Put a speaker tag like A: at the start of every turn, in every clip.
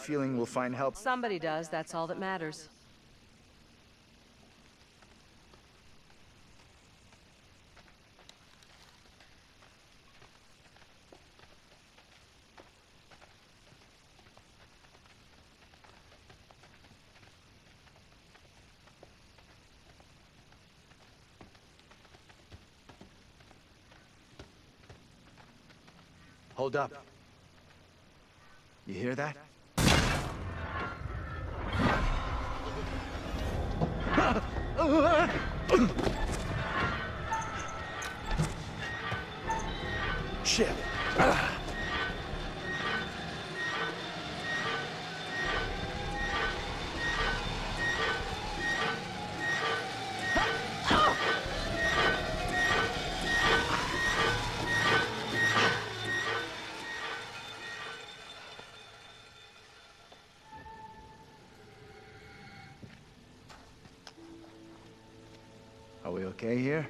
A: feeling we'll find help.
B: Somebody does, that's all that matters.
A: Hold up. You hear that? Shit. Are we okay here?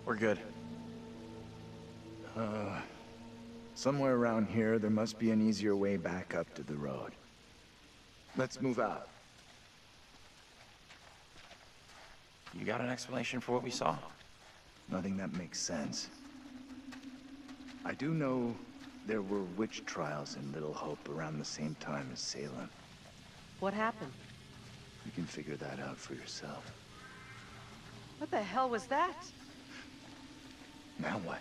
C: We're good.
A: Somewhere around here, there must be an easier way back up to the road. Let's move out.
C: You got an explanation for what we saw?
A: Nothing that makes sense. I do know there were witch trials in Little Hope around the same time as Salem.
B: What happened?
A: You can figure that out for yourself.
B: What the hell was that?
A: Now what?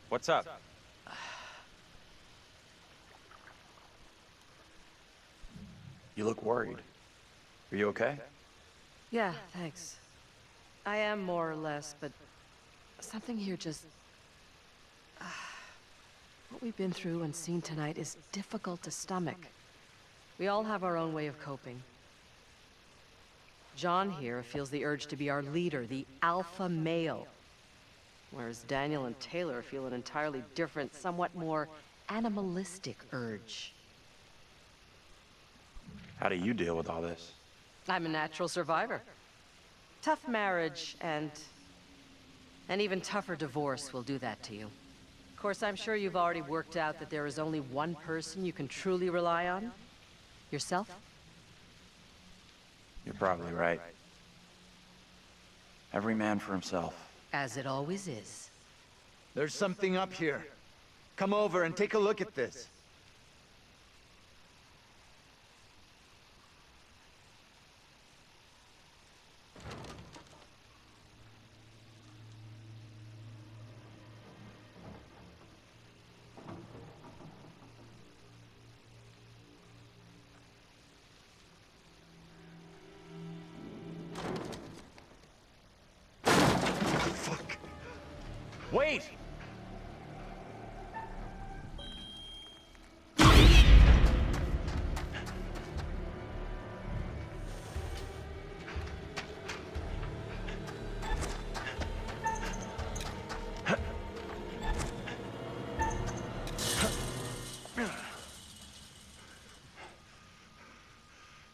C: What's up? You look worried. Are you okay?
B: Yeah, thanks. I am more or less, but something here just... What we've been through and seen tonight is difficult to stomach. We all have our own way of coping. John here feels the urge to be our leader, the alpha male. Whereas Daniel and Taylor feel an entirely different, somewhat more animalistic urge.
C: How do you deal with all this?
B: I'm a natural survivor. Tough marriage and an even tougher divorce will do that to you. Of course, I'm sure you've already worked out that there is only one person you can truly rely on. Yourself?
C: You're probably right. Every man for himself.
B: As it always is.
A: There's something up here. Come over and take a look at this. Fuck.
C: Wait!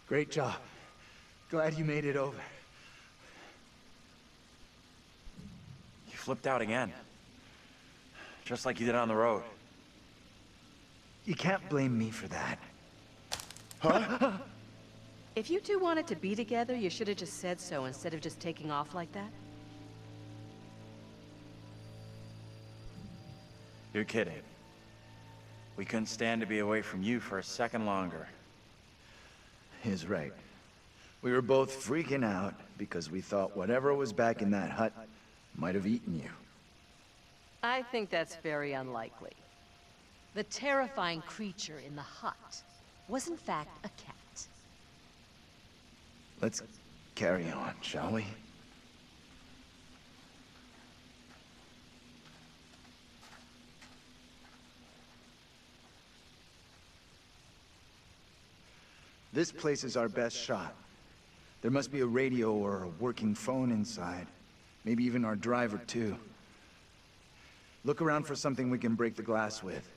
A: Great job. Glad you made it over.
C: You flipped out again. Just like you did on the road.
A: You can't blame me for that.
B: If you two wanted to be together, you should have just said so instead of just taking off like that.
C: You're kidding. We couldn't stand to be away from you for a second longer.
A: He's right. We were both freaking out because we thought whatever was back in that hut might have eaten you.
B: I think that's very unlikely. The terrifying creature in the hut was in fact a cat.
A: Let's carry on, shall we? This place is our best shot. There must be a radio or a working phone inside. Maybe even our driver, too. Look around for something we can break the glass with.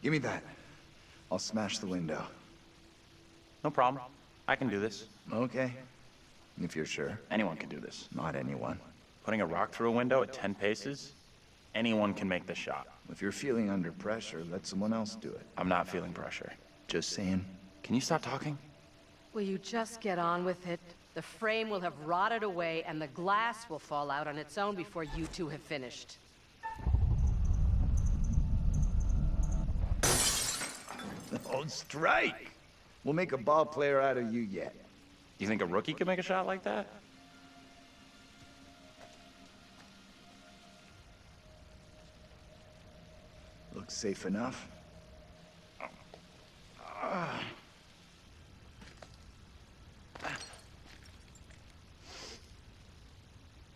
A: Give me that. I'll smash the window.
C: No problem. I can do this.
A: Okay. If you're sure.
C: Anyone can do this.
A: Not anyone.
C: Putting a rock through a window at 10 paces? Anyone can make the shot.
A: If you're feeling under pressure, let someone else do it.
C: I'm not feeling pressure.
A: Just saying.
C: Can you stop talking?
B: Will you just get on with it? The frame will have rotted away and the glass will fall out on its own before you two have finished.
A: Oh, strike! We'll make a ball player out of you yet.
C: You think a rookie could make a shot like that?
A: Looks safe enough.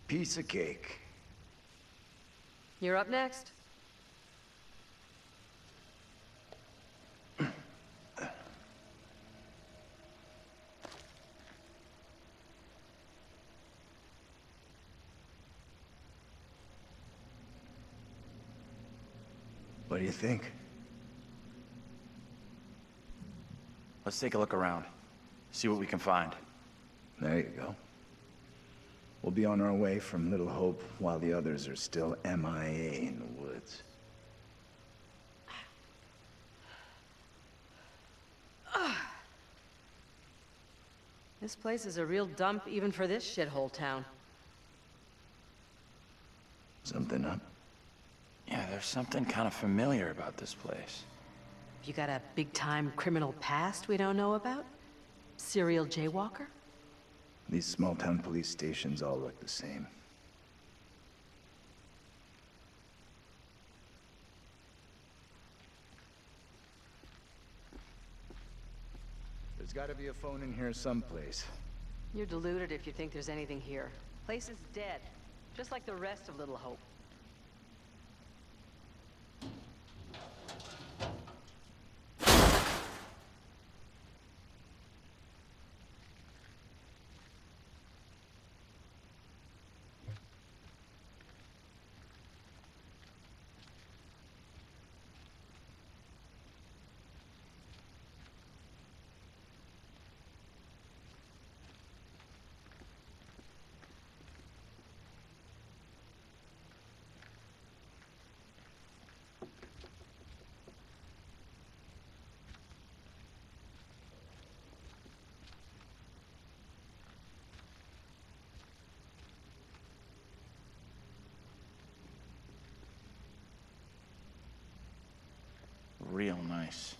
A: Piece of cake.
B: You're up next.
A: What do you think?
C: Let's take a look around. See what we can find.
A: There you go. We'll be on our way from Little Hope while the others are still MIA in the woods.
B: This place is a real dump even for this shithole town.
A: Something up?
C: Yeah, there's something kind of familiar about this place.
B: You got a big-time criminal past we don't know about? Serial jaywalker?
A: These small-town police stations all look the same. There's gotta be a phone in here someplace.
B: You're deluded if you think there's anything here. Place is dead, just like the rest of Little Hope.
C: Real nice.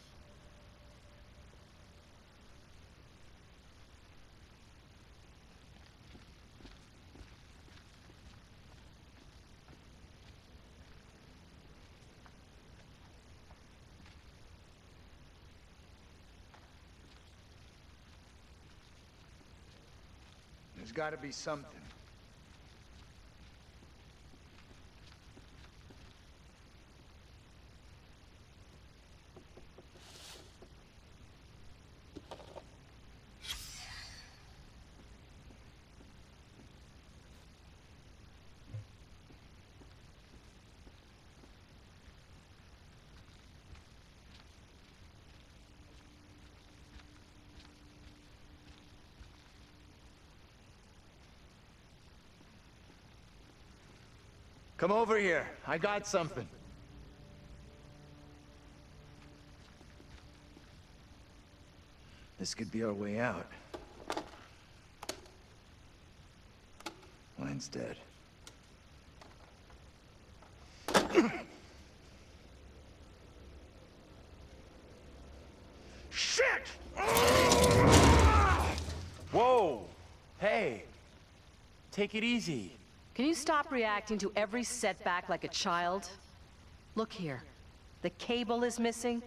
A: There's gotta be something. Come over here. I got something. This could be our way out. Mine's dead. Shit!
C: Hey, take it easy.
B: Can you stop reacting to every setback like a child? Look here. The cable is missing.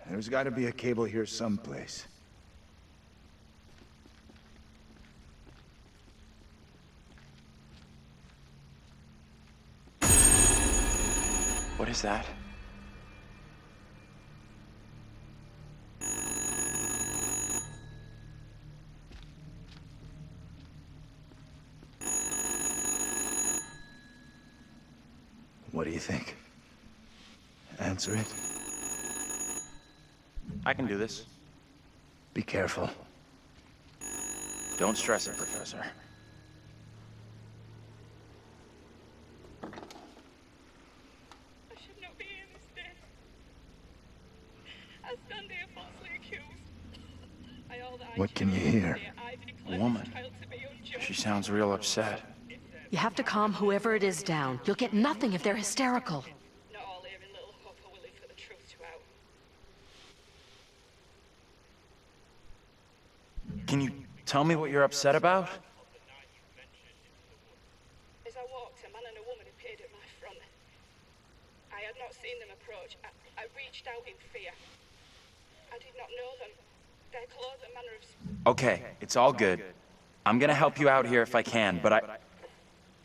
A: There's got to be a cable here someplace.
C: What is that?
A: What do you think? Answer it.
C: I can do this.
A: Be careful.
C: Don't stress it, Professor.
D: I should not be in this state. I stand here falsely accused.
A: What can you hear?
C: A woman. She sounds real upset.
B: You have to calm whoever it is down. You'll get nothing if they're hysterical.
D: Not all here in Little Hope are willing for the truth to out.
C: Can you tell me what you're upset about?
D: As I walked, a man and a woman appeared at my front. I had not seen them approach. I reached out in fear. I did not know them. Their clothes and manner of...
C: Okay, it's all good. I'm gonna help you out here if I can, but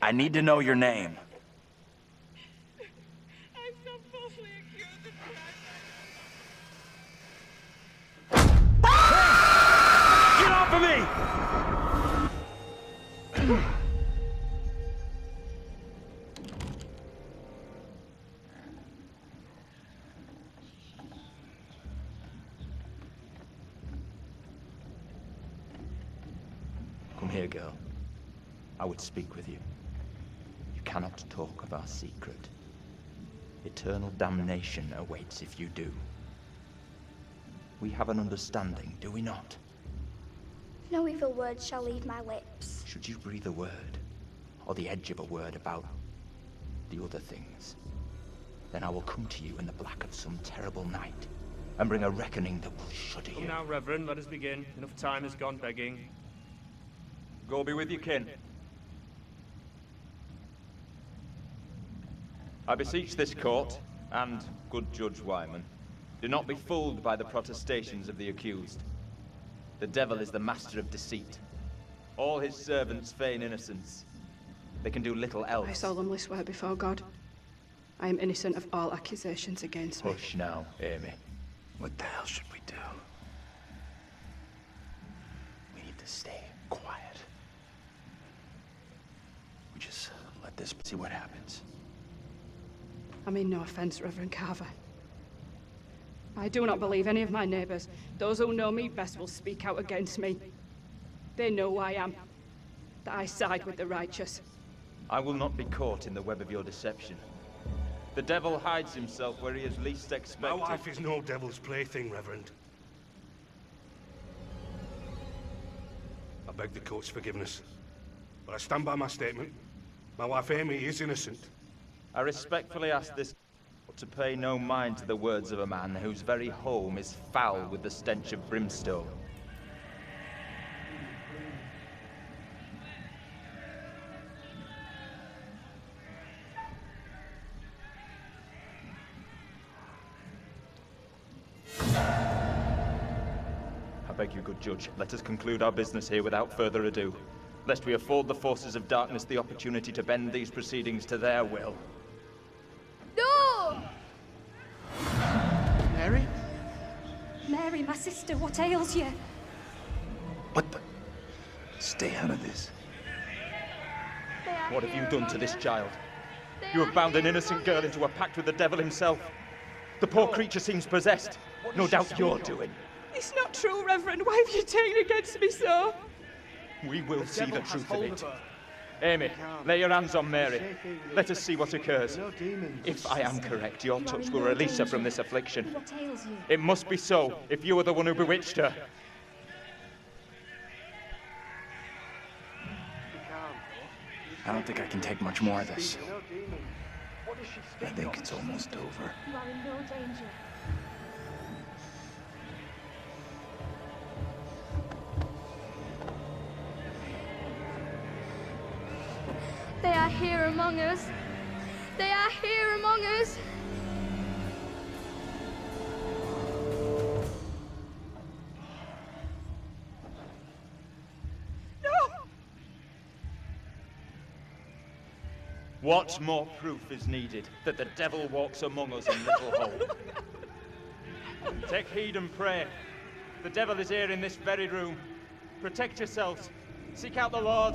C: I need to know your name.
D: I'm so falsely accused of crime.
C: Get off of me!
E: Come here, girl. I would speak with you. You cannot talk of our secret. Eternal damnation awaits if you do. We have an understanding, do we not?
F: No evil word shall leave my lips.
E: Should you breathe a word, or the edge of a word about the other things, then I will come to you in the black of some terrible night, and bring a reckoning that will shudder
G: Come
E: you.
G: now, Reverend, let us begin. Enough time has gone begging.
E: Go be with you, kin. I beseech this court, and good Judge Wyman, do not be fooled by the protestations of the accused. The devil is the master of deceit. All his servants feign innocence. They can do little else.
H: I solemnly swear before God, I am innocent of all accusations against me.
E: Hush now, Amy.
A: What the hell should we do?
C: We need to stay quiet. We just let this see what happens.
H: I mean no offense, Reverend Carver. I do not believe any of my neighbors. Those who know me best will speak out against me. They know who I am, that I side with the righteous.
E: I will not be caught in the web of your deception. The devil hides himself where he is least
I: My
E: expected.
I: wife is no devil's plaything, Reverend. I beg the court's forgiveness, but I stand by my statement. My wife Amy is innocent.
E: I respectfully ask this to pay no mind to the words of a man whose very home is foul with the stench of brimstone. I beg you, good judge, let us conclude our business here without further ado, lest we afford the forces of darkness the opportunity to bend these proceedings to their will.
F: No!
A: Mary?
F: Mary, my sister, what ails you?
A: What the? Stay out of this.
E: What have you done to this child? You have bound an innocent girl into a pact with the devil himself. The poor creature seems possessed. No doubt you're doing.
H: It's not true, Reverend. Why have you taken against me so?
E: We will see the truth of it. Amy, lay your hands on Mary. Let us see what occurs. If I am correct, your touch will release her from this affliction.
F: What ails you?
E: It must be so, if you are the one who bewitched her.
C: I don't think I can take much more of this.
A: I think it's almost over.
F: You are in no danger. They are here among us. They are here among us.
E: What more proof is needed that the devil walks among us in Little Hope? Take heed and pray. The devil is here in this very room. Protect yourselves. Seek out the Lord.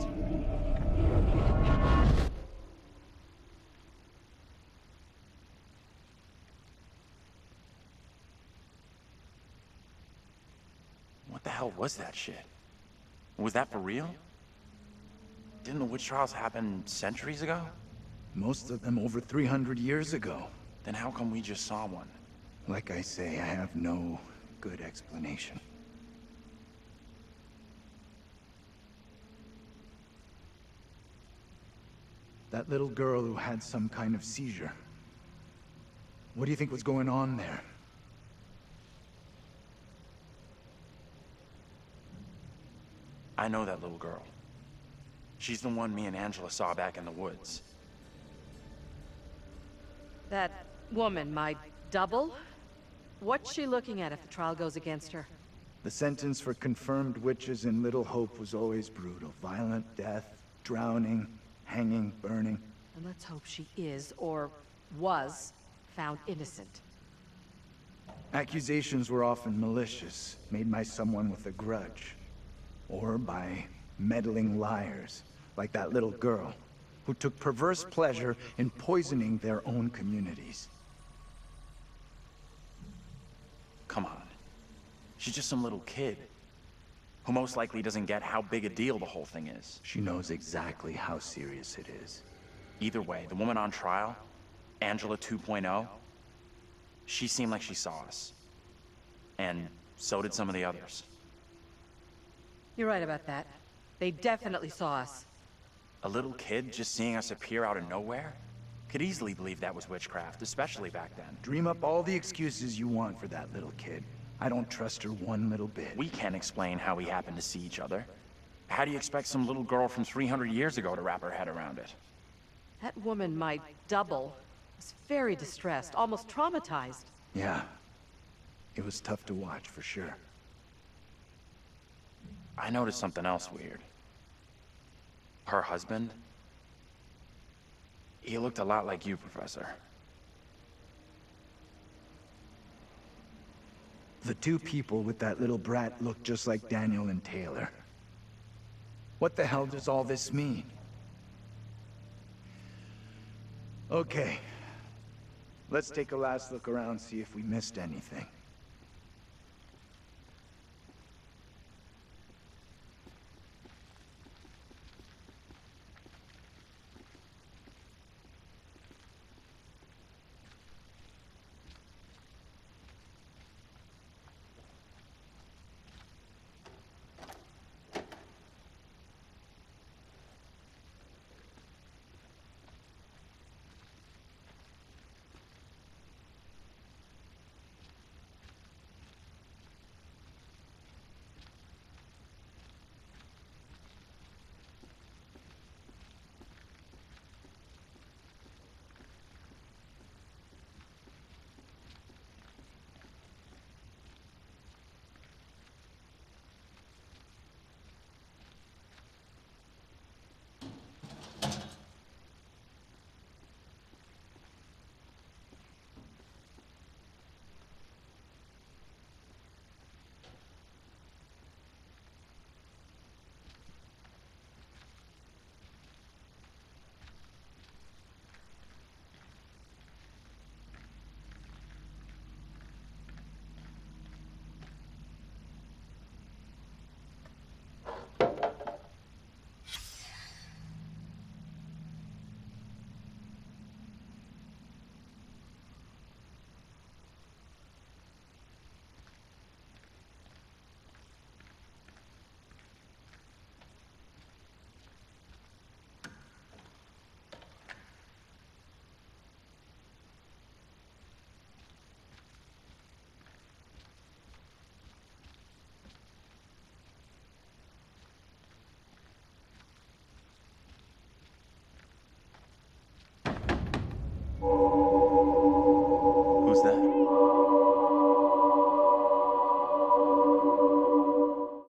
C: What the hell was that shit? Was that for real? Didn't the witch trials happen centuries ago?
A: Most of them over 300 years ago.
C: Then how come we just saw one?
A: Like I say, I have no good explanation. That little girl who had some kind of seizure. What do you think was going on there?
C: I know that little girl. She's the one me and Angela saw back in the woods.
B: That woman, my double? What's she looking at if the trial goes against her?
A: The sentence for confirmed witches in Little Hope was always brutal. Violent death, drowning, hanging, burning.
B: And let's hope she is, or was, found innocent.
A: Accusations were often malicious, made by someone with a grudge. Or by meddling liars, like that little girl, who took perverse pleasure in poisoning their own communities.
C: Come on. She's just some little kid, who most likely doesn't get how big a deal the whole thing is.
A: She knows exactly how serious it is.
C: Either way, the woman on trial, Angela 2.0, she seemed like she saw us. And so did some of the others.
B: You're right about that. They definitely saw us.
C: A little kid just seeing us appear out of nowhere? Could easily believe that was witchcraft, especially back then.
A: Dream up all the excuses you want for that little kid. I don't trust her one little bit.
C: We can't explain how we happened to see each other. How do you expect some little girl from 300 years ago to wrap her head around it?
B: That woman, my double, was very distressed, almost traumatized.
A: Yeah. It was tough to watch, for sure.
C: I noticed something else weird. Her husband? He looked a lot like you, Professor.
A: The two people with that little brat look just like Daniel and Taylor. What the hell does all this mean? Okay. Let's take a last look around, see if we missed anything.